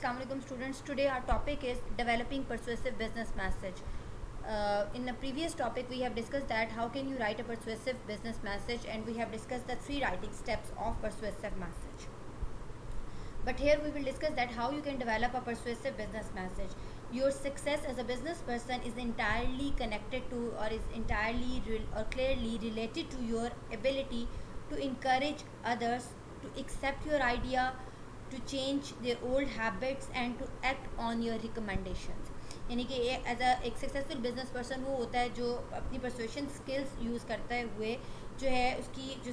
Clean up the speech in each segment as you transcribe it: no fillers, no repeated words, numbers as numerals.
Assalamu alaikum students. Today our topic is developing persuasive business message. In the previous topic we have discussed that how can you write a persuasive business message, and we have discussed the 3 writing steps of persuasive message. But here we will discuss that how you can develop a persuasive business message. Your success as a business person is entirely connected to, or is entirely or clearly related to your ability to encourage others to accept your idea, to change their old habits and to act on your recommendations. यानी कि as a एक successful business person वो होता है जो अपनी persuasion skills use करते हुए जो है उसकी जो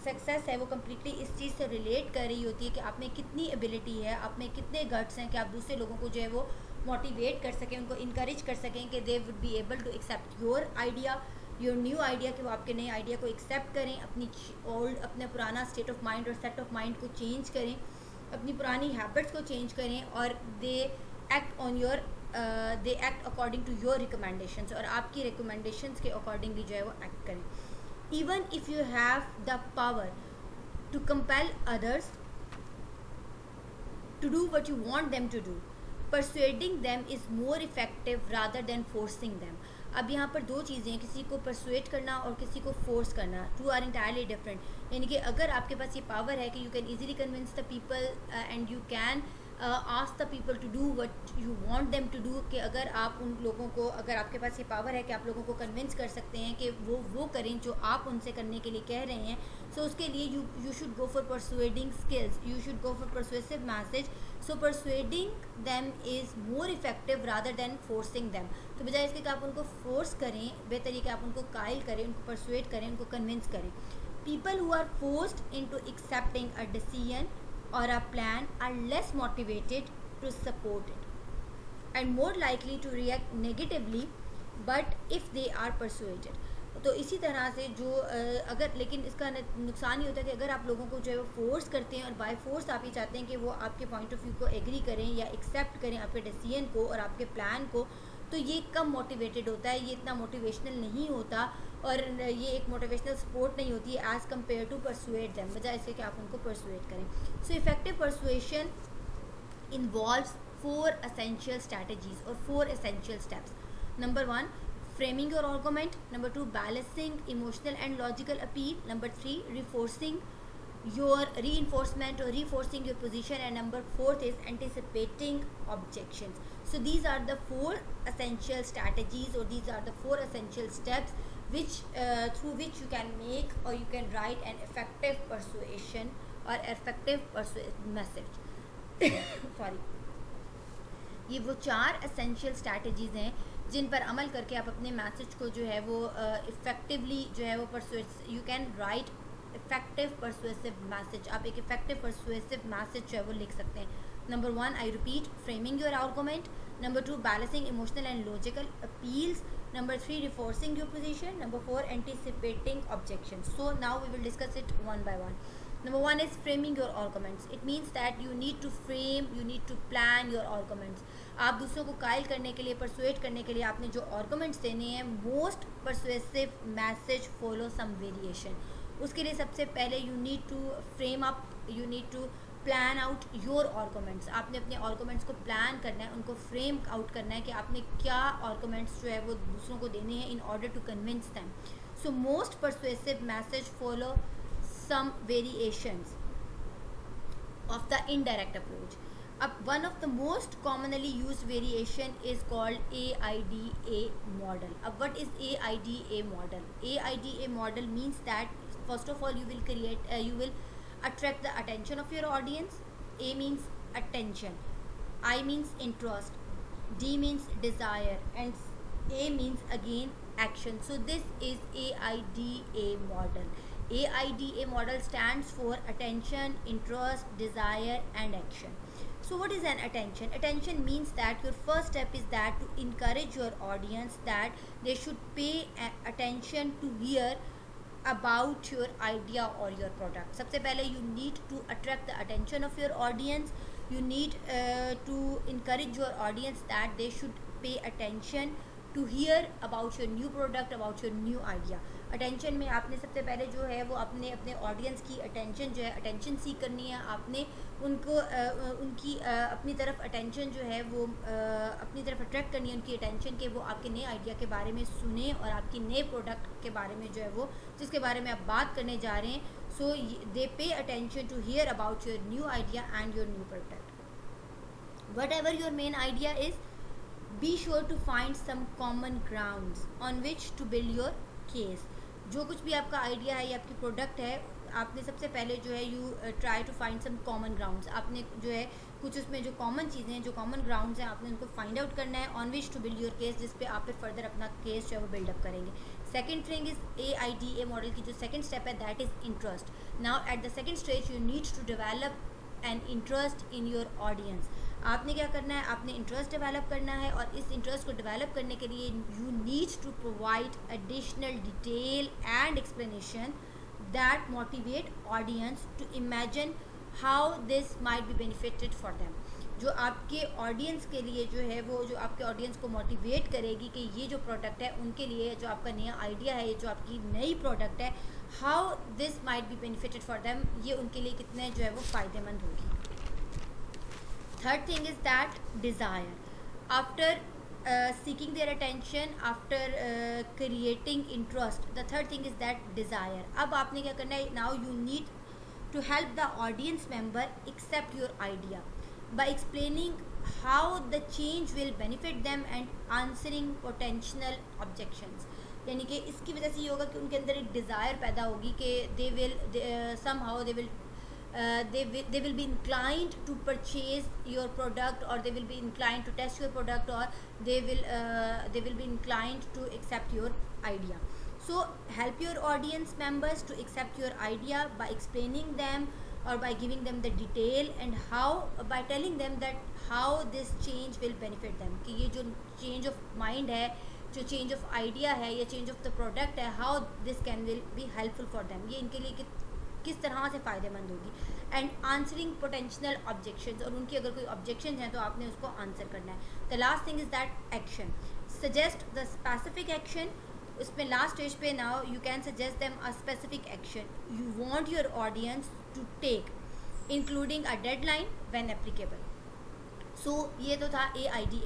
सक्सेस है वो कम्प्लीटली इस चीज़ से रिलेट कर रही होती है कि आप में कितनी एबिलिटी है, आप में कितने गट्स हैं कि आप दूसरे लोगों को जो है वो मोटिवेट कर सकें, उनको इनकरेज कर सकें कि they would be able to accept your idea, your new idea, कि वो आपके नए आइडिया को एक्सेप्ट करें, अपने पुराना स्टेट ऑफ माइंड और सेट ऑफ माइंड को चेंज करें, अपनी पुरानी हैबिट्स को चेंज करें और they act according to your recommendations, और आपकी रिकमेंडेशंस के अकॉर्डिंगली जो है वो एक्ट करें. Even if you have the power to compel others to do what you want them to do, persuading them is more effective rather than forcing them. अब यहाँ पर दो चीज़ें हैं, किसी को परसुएट करना और किसी को फोर्स करना. Two are entirely different. यानी कि अगर आपके पास ये पावर है कि you can easily convince the people and you can ask the people to do what you want them to do, कि अगर आप उन लोगों को, अगर आपके पास ये पावर है कि आप लोगों को कन्विंस कर सकते हैं कि वो करें जो आप उनसे करने के लिए कह रहे हैं, सो उसके लिए you should go for persuading skills, you should go for persuasive message. So persuading them is more effective rather than forcing them. तो बजाय इसके कि आप उनको फोर्स करें, बेहतर कि आप उनको कायल करें, उनको परसुएट करें, उनको कन्विंस करें. People who are forced into accepting a decision or a plan are less motivated to support it and more likely to react negatively but if they are persuaded. तो इसी तरह से जो अगर, लेकिन इसका नुकसान ये होता है कि अगर आप लोगों को जो है वो फोर्स करते हैं और बाय फोर्स आप ये चाहते हैं कि वो आपके पॉइंट ऑफ व्यू को एग्री करें या एक्सेप्ट करें आपके डिसीजन को और आपके प्लान को, तो ये कम मोटिवेटेड होता है, ये इतना मोटिवेशनल नहीं होता और ये एक मोटिवेशनल सपोर्ट नहीं होती है as compare to persuade them, बजाय इसके कि आप उनको परसुएट करें. So effective persuasion involves 4 essential strategies or 4 essential steps. Number 1, framing your argument. Number 2, balancing emotional and logical appeal. Number 3, reinforcement or reinforcing your position, and number 4 is anticipating objections. So these are the 4 essential strategies, or these are the 4 essential steps which through which you can make or you can write an effective persuasion or effective message. Sorry. ये वो 4 essential strategies हैं जिन पर अमल करके आप अपने message को जो है वो इफ़ेक्टिवली जो है वो you can write effective persuasive message. आप एक इफेक्टिव परसुएसिव मैसेज जो है वो लिख सकते हैं. Number 1, I repeat, framing your argument. Number 2, balancing emotional and logical appeals. Number 3, reinforcing your position. Number 4, anticipating objections. So now we will discuss it one by one. Number 1 is framing your arguments. It means that you need to frame, you need to plan your arguments. आप दूसरों को कायल करने के लिए, persuade करने के लिए आपने जो आर्गुमेंट्स देने हैं, most persuasive message follow some variation. उसके लिए सबसे पहले you need to frame up, you need to plan out your arguments. आपने अपने आर्गुमेंट्स को प्लान करना है, उनको फ्रेम आउट करना है कि आपने क्या आर्गुमेंट्स जो है वो दूसरों को देने हैं in order to convince them. So most persuasive message follow some variations of the indirect approach. One of the most commonly used variation is called AIDA model. What is AIDA model? AIDA model means that first of all you will attract the attention of your audience. A means attention, I means interest, D means desire, and A means again action. So this is AIDA model. AIDA model stands for attention, interest, desire and action. So what is an attention? Attention means that your first step is that to encourage your audience that they should pay attention to hear about your idea or your product. सबसे पहले you need to attract the attention of your audience. You need to encourage your audience that they should pay attention to hear about your new product, about your new idea. Attention में आपने सबसे पहले जो है वो अपने audience की attention जो है अटेंशन सीख करनी है, आपने उनको उनकी अपनी तरफ अटेंशन जो है वो अपनी तरफ अट्रैक्ट करनी है उनकी अटेंशन के वो आपके नए आइडिया के बारे में सुने और आपके नए प्रोडक्ट के बारे में जो है वो जिसके बारे में आप बात करने जा रहे हैं. So they pay attention to hear about your new idea and your new product. Whatever your main idea is, be sure to find some common grounds on which to build your case. जो कुछ भी आपका idea है या आपकी product है, आपने सबसे पहले जो है you try to find some common grounds. आपने जो है कुछ उसमें जो कॉमन चीज़ें हैं, जो कॉमन ग्राउंड्स हैं, आपने उनको फाइंड आउट करना है on which to build your case, जिस पे आप फर्दर अपना केस जो है वो बिल्डअप करेंगे. Second thing is AIDA model की जो सेकेंड स्टेप है that is interest. Now at the second stage you need to develop an interest in your audience. आपने क्या करना है, आपने इंटरेस्ट डेवलप करना है और इस इंटरेस्ट को डेवलप करने के लिए you need to provide additional detail and explanation that motivate audience to imagine how this might be benefited for them. जो आपके ऑडियंस के लिए जो है वो जो आपके ऑडियंस को मोटिवेट करेगी कि ये जो प्रोडक्ट है उनके लिए, जो आपका नया आइडिया है, ये जो आपकी नई प्रोडक्ट है, how this might be benefited for them, ये उनके लिए कितने जो है वो फ़ायदेमंद होगी. Third thing is that desire. After seeking their attention, after creating interest, the third thing is that desire. अब आपने क्या करना है, now you need to help the audience member accept your idea by explaining how the change will benefit them and answering potential objections. यानी कि इसकी वजह से ये होगा कि उनके अंदर एक डिज़ायर पैदा होगी कि they will somehow they will be inclined to purchase your product, or they will be inclined to test your product, or they will be inclined to accept your idea. So help your audience members to accept your idea by explaining them or by giving them the detail and how, by telling them that how this change will benefit them, कि ये जो change of mind है, जो change of idea है, या change of the product है, how this will be helpful for them, ये इनके लिए किस तरह से फ़ायदेमंद होगी. एंड आंसरिंग पोटेंशियल ऑब्जेक्शंस, और उनकी अगर कोई ऑब्जेक्शन हैं तो आपने उसको आंसर करना है. The last thing is that action. Suggest the specific action. उसमें लास्ट स्टेज पे now you can suggest them a specific action you want your audience to take, including a deadline when applicable. So ये तो था AIDA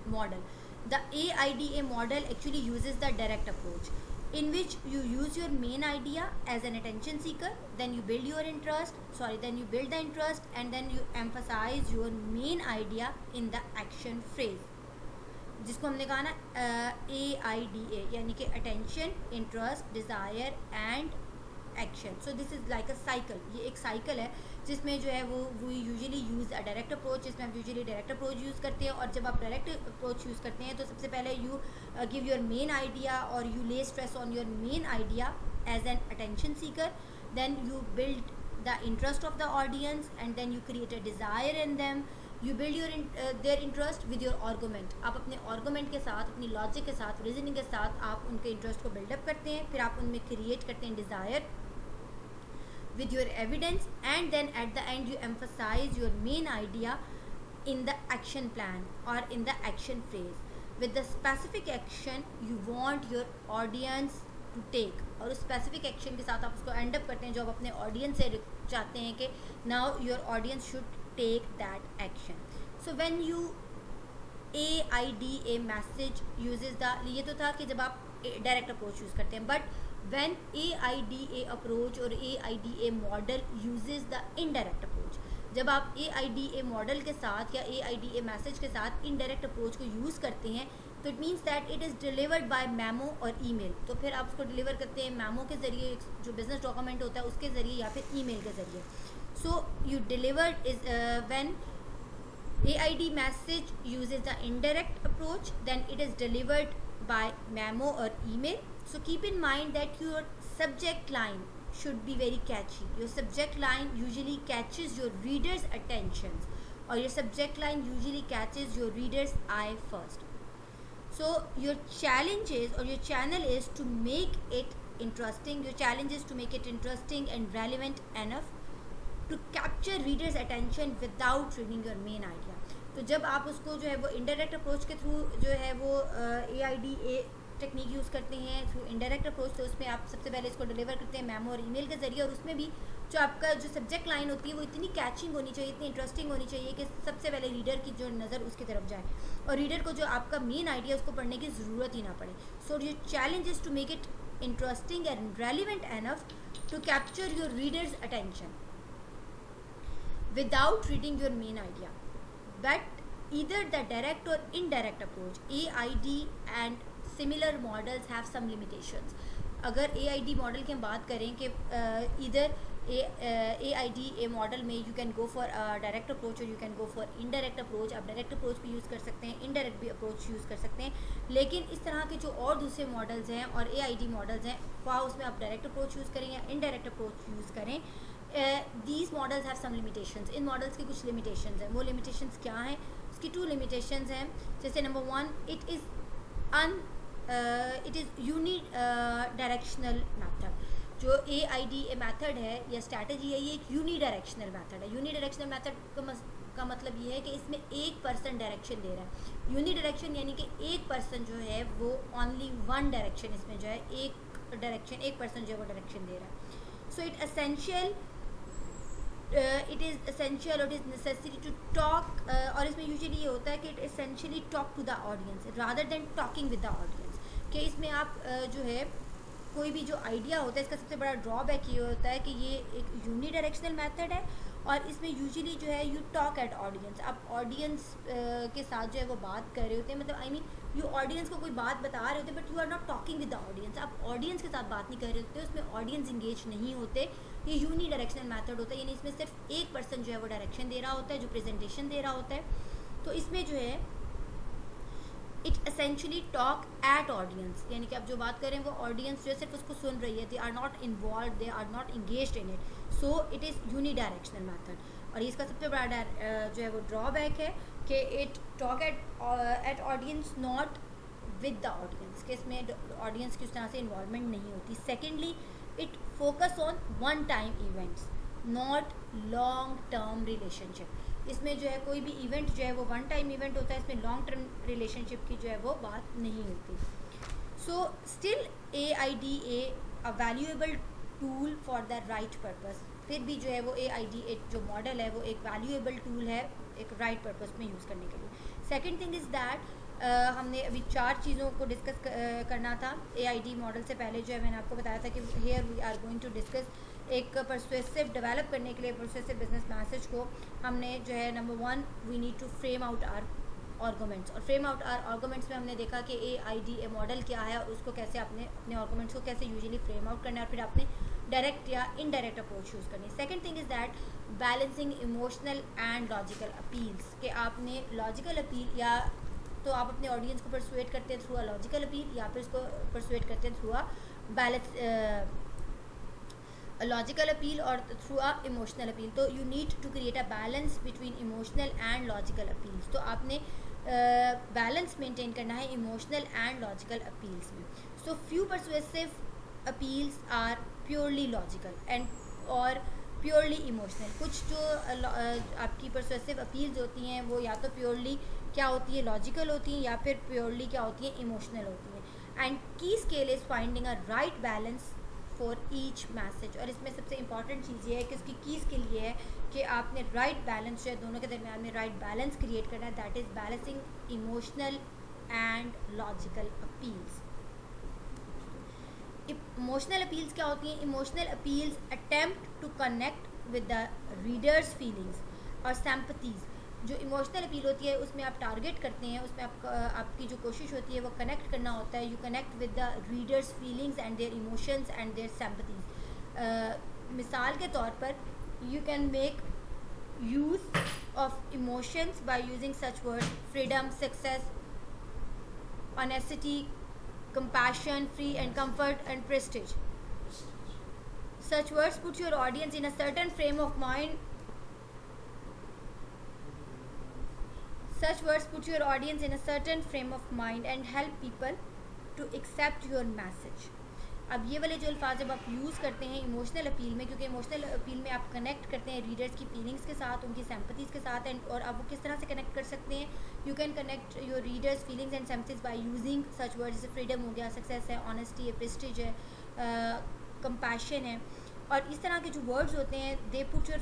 model. The AIDA model actually uses the direct approach, in which you use your main idea as an attention seeker, then you build the interest, and then you emphasize your main idea in the action phrase, जिसको हमने कहा ना AIDA, यानी कि attention, interest, desire and action. So this is like a cycle. ये एक cycle है जिसमें जो है वो यूजुअली यूज़ अ डायरेक्ट अप्रोच, जिसमें हम यूजुअली डायरेक्ट अप्रोच यूज़ करते हैं. और जब आप डायरेक्ट अप्रोच यूज़ करते हैं तो सबसे पहले you give your main idea और you lay stress on your main idea as an attention seeker. Then you build the interest of the audience and then you create a desire in them. You build your their interest with your argument. आप अपने argument के साथ, अपनी logic के साथ, reasoning के साथ आप उनके इंटरेस्ट को बिल्डअप करते हैं. फिर आप उनमें क्रिएट करते हैं desire with your evidence, and then at the end you emphasize your main idea in the action plan or in the action phrase with the specific action you want your audience to take. और उस specific action के साथ आप उसको end up करते हैं जो आप अपने audience से चाहते हैं कि now your audience should take that action. So when you AIDA message uses the, ये तो था कि जब आप डायरेक्ट अप्रोच यूज़ करते हैं, बट when AIDA approach और AIDA model uses the indirect approach, जब आप AIDA मॉडल के साथ या AIDA मैसेज के साथ इनडायरेक्ट अप्रोच को यूज़ करते हैं तो it means that it is delivered by memo और ईमेल. तो फिर आप उसको डिलीवर करते हैं मेमो के ज़रिए, जो बिजनेस डॉक्यूमेंट होता है उसके ज़रिए, या फिर ईमेल के ज़रिए. So you delivered is when AID message uses the indirect approach, then it is delivered by memo or email. So keep in mind that your subject line should be very catchy. Your subject line usually catches your reader's attention, or your subject line usually catches your reader's eye first. So your challenge is, or your channel is to make it interesting. Your challenge is to make it interesting and relevant enough to capture reader's attention without reading your main idea. तो जब आप उसको जो है वो indirect approach के through जो है वो AIDA टेक्निक यूज़ करते हैं थ्रू इनडायरेक्ट अप्रोच, तो उसमें आप सबसे पहले इसको डिलीवर करते हैं मेमो और ईमेल के ज़रिए, और उसमें भी जो आपका जो सब्जेक्ट लाइन होती है वो इतनी कैचिंग होनी चाहिए, इतनी इंटरेस्टिंग होनी चाहिए कि सबसे पहले रीडर की जो नज़र उसकी तरफ जाए और रीडर को जो आपका मेन आइडिया उसको पढ़ने की ज़रूरत ही ना पड़े. So your challenge is to make it interesting and relevant enough to capture your reader's attention without reading your main idea. But either the direct or indirect approach, AID and similar models have some limitations. अगर AID model की हम बात करें कि इधर AID A model में you can go for direct approach और you can go for indirect approach. आप डायरेक्ट अप्रोच भी यूज़ कर सकते हैं, इनडायरेक्ट भी अप्रोच यूज़ कर सकते हैं, लेकिन इस तरह के जो और दूसरे मॉडल्स हैं और AID मॉडल्स हैं वहाँ उसमें आप डायरेक्ट अप्रोच यूज़ करें या इनडायरेक्ट अप्रोच यूज़ करें. These models have some limitations. इन मॉडल्स की कुछ लिमिटेशंस हैं. वो लिमिटेशंस क्या हैं? उसकी 2 लिमिटेशंस हैं. जैसे number 1, it is unidirectional method. जो AID मैथड है या स्ट्रैटेजी है, ये एक यूनी डायरेक्शनल मैथड है. यूनी डायरेक्शनल मैथड का मतलब ये है कि इसमें एक पर्सन डायरेक्शन दे रहा है. यूनी डायरेक्शन यानी कि एक पर्सन जो है वो ओनली वन डायरेक्शन, इसमें जो है एक डायरेक्शन, एक पर्सन जो है वो डायरेक्शन दे रहा है. सो इट इज़ एसेंशियल और it is necessary to talk, और इसमें यूजुअली ये होता है कि it essentially talk to the audience rather than talking with the audience. कि इसमें आप जो है कोई भी जो आइडिया होता है, इसका सबसे बड़ा ड्रॉबैक ये होता है कि ये एक यूनी डायरेक्शनल मेथड है और इसमें यूजुअली जो है यू टॉक एट ऑडियंस. आप ऑडियंस के साथ जो है वो बात कर रहे होते हैं, मतलब आई मीन यू ऑडियंस को कोई बात बता रहे होते हैं but you are not talking with the audience. आप ऑडियंस के साथ बात नहीं कर रहे होते, उसमें ऑडियंस इंगेज नहीं होते. ये यूनी डायरेक्शनल मेथड होता है, यानी इसमें सिर्फ एक पर्सन जो है वो डायरेक्शन दे रहा होता है, जो प्रेजेंटेशन दे रहा होता है. तो इसमें जो है it essentially talk eight audience, यानी कि आप जो बात करें वो ऑडियंस जो है सिर्फ उसको सुन रही है. They are not involve, they are not engaged in it. So it is unidirectional method. और इसका सबसे बड़ा जो है वो ड्रॉबैक है कि it talk eight audience not with the audience, कि इसमें ऑडियंस की उस तरह से इन्वॉल्वमेंट नहीं होती. Secondly, it focus on one time events not long term relationship. इसमें जो है कोई भी इवेंट जो है वो वन टाइम इवेंट होता है, इसमें लॉन्ग टर्म रिलेशनशिप की जो है वो बात नहीं होती. So still AID a valuable tool for the right purpose. फिर भी जो है वो AID जो मॉडल है वो एक वैल्यूएबल टूल है एक राइट पर्पस में यूज़ करने के लिए. सेकेंड थिंग इज़ दैट हमने अभी 4 चीज़ों को डिस्कस करना था AID मॉडल से पहले. जो है मैंने आपको बताया था कि here we are going to discuss एक परसुएसिव डेवलप करने के लिए परसुएसिव बिजनेस मैसेज को. हमने जो है number 1, we need to frame out our arguments. और फ्रेम आउट आर आर्गूमेंट्स में हमने देखा कि AID मॉडल क्या है और उसको कैसे आपने अपने आर्गूमेंट्स को कैसे यूजुअली फ्रेम आउट करना है और फिर आपने डायरेक्ट या इनडायरेक्ट अप्रोच यूज़ करनी. Second thing is that balancing emotional and logical appeals. कि आपने लॉजिकल अपील या तो आप अपने ऑडियंस को परसुएट करते हैं थ्रू अ लॉजिकल अपील या फिर उसको परसुएट करते हैं through a balance logical appeal और थ्रू अ इमोशनल अपील. तो you need to create a balance between emotional and logical appeals. तो आपने बैलेंस मेंटेन करना है इमोशनल एंड लॉजिकल अपील्स में. So few persuasive appeals are purely logical and और purely emotional. कुछ जो आपकी परसुएसिव अपील्स होती हैं वो या तो प्योरली क्या होती है लॉजिकल होती हैं या फिर प्योरली क्या होती है इमोशनल होती हैं. एंड की scale is finding a right balance for each message. और इसमें सबसे इंपॉर्टेंट चीज़ ये है कि उसकी कीज़ के लिए है कि आपने राइट बैलेंस जो है दोनों के दरमियान में राइट बैलेंस क्रिएट करना है. That is balancing emotional and logical appeals. Emotional appeals क्या होती हैं? Emotional appeals attempt to connect with the readers feelings और सैम्पथीज़. जो इमोशनल अपील होती है उसमें आप टारगेट करते हैं, उसमें आपकी जो कोशिश होती है वो कनेक्ट करना होता है. You connect with the readers feelings and their emotions and their sympathies. मिसाल के तौर पर you can make use of emotions by using such words freedom, success, honesty, compassion, free and comfort and prestige. Such words put your audience in a certain frame of mind. Such words put your audience in a certain frame of mind and help people to accept your message. अब ये वाले जो अल्फाज जब आप use करते हैं emotional appeal में, क्योंकि इमोशनल अपील में आप कनेक्ट करते हैं रीडर्स की फीलिंग्स के साथ, उनकी सिंपैथीज़ के साथ, एंड और आप वो किस तरह से कनेक्ट कर सकते हैं, you can connect your readers feelings and sympathies by using such words, जैसे फ्रीडम हो गया, सक्सेस है, ऑनेस्टी है, प्रेस्टीज है, कंपैशन है, और इस तरह के जो वर्ड्स होते हैं they put your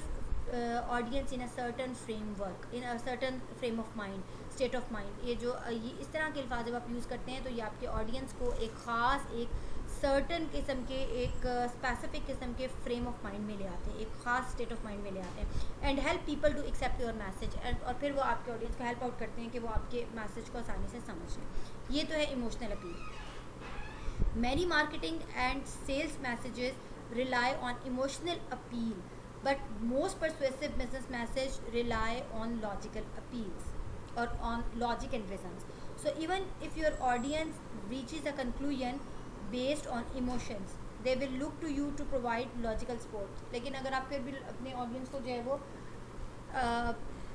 audience in a certain framework, in a certain frame of mind, state of mind. ये जो ये इस तरह के अल्फाज जब आप यूज़ करते हैं तो ये आपके ऑडियंस को एक ख़ास, एक सर्टन किस्म के, एक स्पेसिफिक किस्म के फ्रेम ऑफ माइंड में ले आते हैं, एक ख़ास स्टेट ऑफ माइंड में ले आते हैं, and help people to accept your message, and और फिर वो आपके ऑडियंस को हेल्प आउट करते हैं कि वो आपके मैसेज को आसानी से समझ लें। ये तो है emotional appeal. Many marketing and sales messages rely on emotional appeal, but most persuasive business message rely on logical appeals or on logic and reasons. So even if your audience reaches a conclusion based on emotions, they will look to you to provide logical support. लेकिन अगर आप फिर भी अपने audience को जो है वो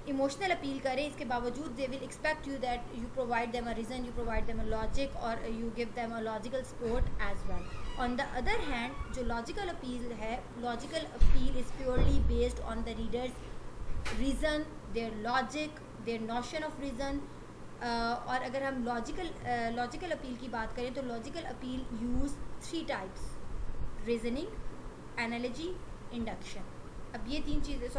इमोशनल अपील करें, इसके बावजूद they will expect you that you provide them a reason, you provide them a logic, और you give them a logical support as well. On the other hand जो लॉजिकल अपील है, logical appeal is purely based on the readers reason, their logic, their notion of reason. और अगर हम logical appeal की बात करें तो logical appeal use 3 types: reasoning, analogy, induction. अब ये 3 चीज़ें,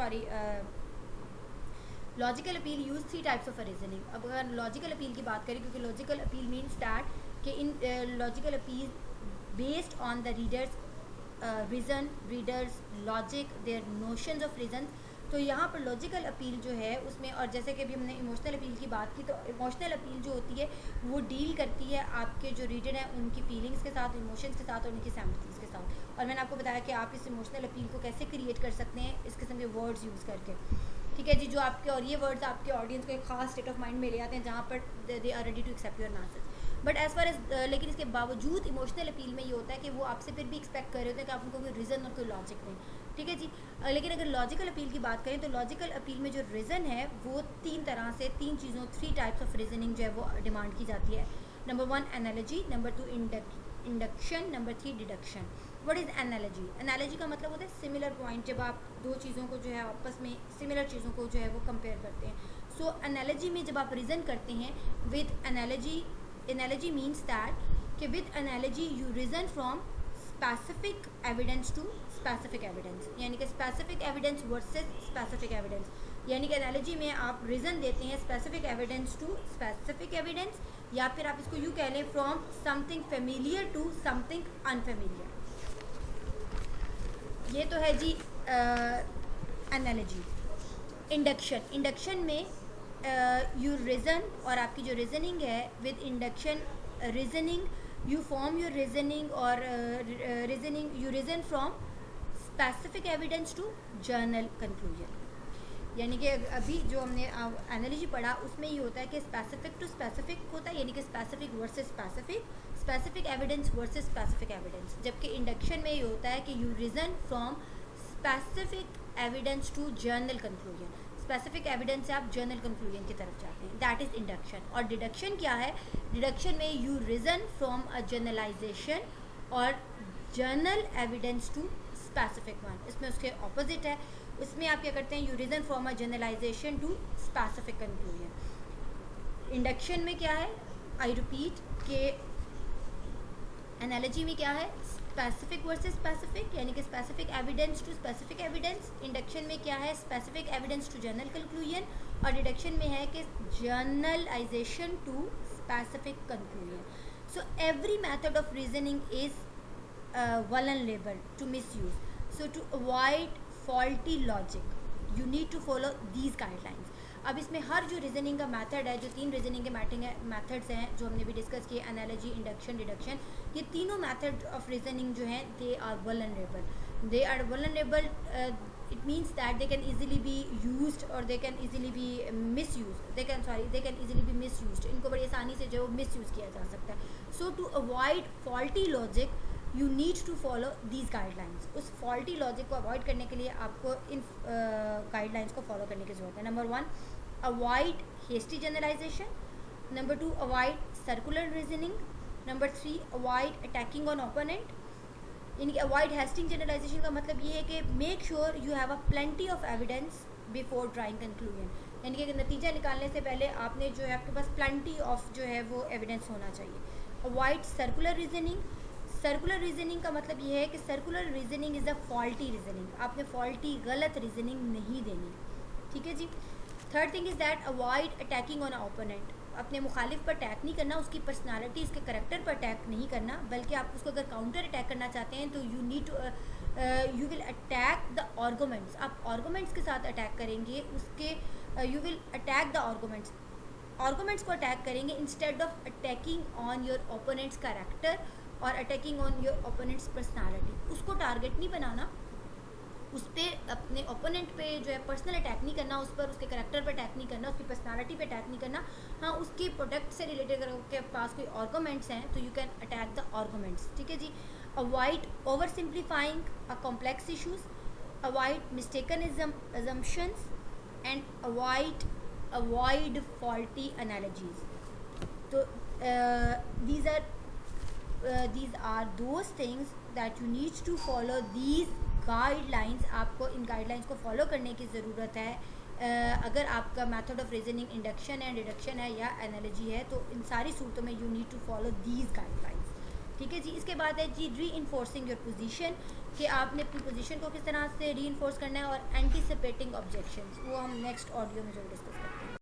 logical appeal use 3 types of reasoning. अब अगर लॉजिकल अपील की बात करें, क्योंकि लॉजिकल अपील मीन्स दैट कि in logical appeal based on the readers reason, readers logic, their notions of reason. तो यहाँ पर लॉजिकल अपील जो है उसमें, और जैसे कि अभी हमने इमोशनल अपील की बात की, तो इमोशनल अपील जो होती है वो डील करती है आपके जो रीडर हैं उनकी फीलिंग्स के साथ, इमोशंस के साथ और उनकी सिंपैथीज़ के साथ। और मैंने आपको बताया कि आप इस इमोशनल अपील को कैसे क्रिएट कर सकते हैं इस किस्म के वर्ड्स यूज़ करके, ठीक है जी, जो आपके, और ये वर्ड्स आपके ऑडियंस को एक खास स्टेट ऑफ माइंड में ले आते हैं जहाँ पर they are ready to accept your message. But as far as लेकिन इसके बावजूद इमोशनल अपील में ये होता है कि वो आपसे फिर भी एक्सपेक्ट कर रहे होते हैं कि आप उनको कोई रीज़न और कोई लॉजिक दें, ठीक है जी। लेकिन अगर लॉजिकल अपील की बात करें तो लॉजिकल अपील में जो रीज़न है वो 3 तरह से, 3 टाइप्स ऑफ रीजनिंग जो है वो डिमांड की जाती है। Number 1 analogy, number 2 induction, number 3 deduction. What is analogy? Analogy का मतलब होता है सिमिलर पॉइंट, जब आप 2 चीज़ों को जो है आपस में सिमिलर चीज़ों को जो है वो कंपेयर करते हैं। सो एनालॉजी में जब आप रीज़न करते हैं विद एनालॉजी मीन्स दैट कि with analogy you reason from specific evidence to specific evidence, यानी कि specific evidence versus specific evidence. यानी कि एनालॉजी में आप रीज़न देते हैं specific evidence to specific evidence, या फिर आप इसको यूँ कह लें from something familiar to something unfamiliar. ये तो है जी एनालॉजी। इंडक्शन में यू रीज़न, और आपकी जो रीज़निंग है with induction reasoning you form your reasoning, और reasoning you reason from specific evidence to general conclusion. यानी कि अभी जो हमने एनालॉजी पढ़ा उसमें ये होता है कि स्पेसिफिक टू स्पेसिफिक होता है, यानी कि specific versus specific, specific evidence versus specific evidence. जबकि इंडक्शन में ये होता है कि you reason from specific evidence to general conclusion, specific evidence से आप जर्नल कंक्लूजन की तरफ जाते हैं, दैट इज़ इंडक्शन। और डिडक्शन क्या है? डिडक्शन में you reason from a generalization और general evidence to specific one, इसमें उसके ऑपोजिट है। उसमें आप क्या करते हैं? You reason from a generalisation to specific conclusion. Induction में क्या है? आई रिपीट के एनालॉजी में क्या है? स्पेसिफिक वर्सेस स्पेसिफिक, यानी कि specific evidence to specific evidence. Induction में क्या है? Specific evidence to general conclusion. और डिडक्शन में है कि generalisation to specific conclusion. So every method of reasoning is vulnerable to misuse. So to avoid faulty logic, you need to follow these guidelines. अब इसमें हर जो रीजनिंग का method है, जो 3 रीजनिंग के मेथड्स हैं जो हमने भी डिस्कस किए, एनालॉजी, इंडक्शन, डिडक्शन, ये तीनों मेथड ऑफ रीजनिंग जो हैं they are vulnerable. They are vulnerable, it means that they can easily be used और they can easily be misused, they can easily be misused. इनको बड़ी आसानी से जो है मिसयूज़ किया जा सकता है। So to avoid faulty logic you need to follow these guidelines. उस फॉल्टी लॉजिक को अवॉइड करने के लिए आपको इन गाइडलाइंस को फॉलो करने की ज़रूरत है। Number 1 avoid hasty generalisation, number 2 avoid circular reasoning, number 3 avoid attacking on opponent, यानी कि अवॉइड हेस्टिंग जनरलाइजेशन का मतलब ये है कि make sure you have a plenty of evidence before drawing conclusion, यानी कि नतीजा निकालने से पहले आपने जो है आपके पास प्लेंटी ऑफ जो है वो एविडेंस होना चाहिए। Avoid circular reasoning, circular reasoning का मतलब ये है कि circular reasoning is a faulty reasoning, आपने फॉल्टी गलत रीजनिंग नहीं देनी, ठीक है जी। Third thing is that avoid attacking on opponent, अपने मुखालिफ पर अटैक नहीं करना, उसकी पर्सनालिटी उसके करेक्टर पर अटैक नहीं करना, बल्कि आप उसको अगर काउंटर अटैक करना चाहते हैं तो you need to you will attack the arguments, आप आर्गूमेंट्स के साथ अटैक करेंगे, उसके you will attack the arguments, arguments को अटैक करेंगे instead of attacking on your opponents character और attacking on your opponents personality. उसको टारगेट नहीं बनाना, उस पर अपने ओपोनेंट पे जो है पर्सनल अटैक नहीं करना, उस पर उसके करेक्टर पे अटैक नहीं करना, उसकी पर्सनालिटी पे अटैक नहीं करना। हाँ, उसकी प्रोडक्ट से रिलेटेड अगर आपके पास कोई आर्गूमेंट्स हैं तो you can attack the arguments, ठीक है जी। Avoid over simplifying a complex issues, avoid mistaken assumptions and avoid faulty analogies. तो these are those things that you need to follow these guidelines, आपको इन गाइडलाइंस को follow करने की ज़रूरत है। अगर आपका मेथड ऑफ रीजनिंग इंडक्शन है, डिडक्शन है या एनालॉजी है, तो इन सारी सूरतों में you need to follow these guidelines, ठीक है जी। इसके बाद है जी री इन्फोर्सिंग योर पोजीशन, कि आपने अपनी पोजीशन को किस तरह से री इन्फोर्स करना है, और एंटीसिपेटिंग ऑब्जेक्शंस, वो हम नेक्स्ट ऑडियो में जरूर डिस्कस करेंगे।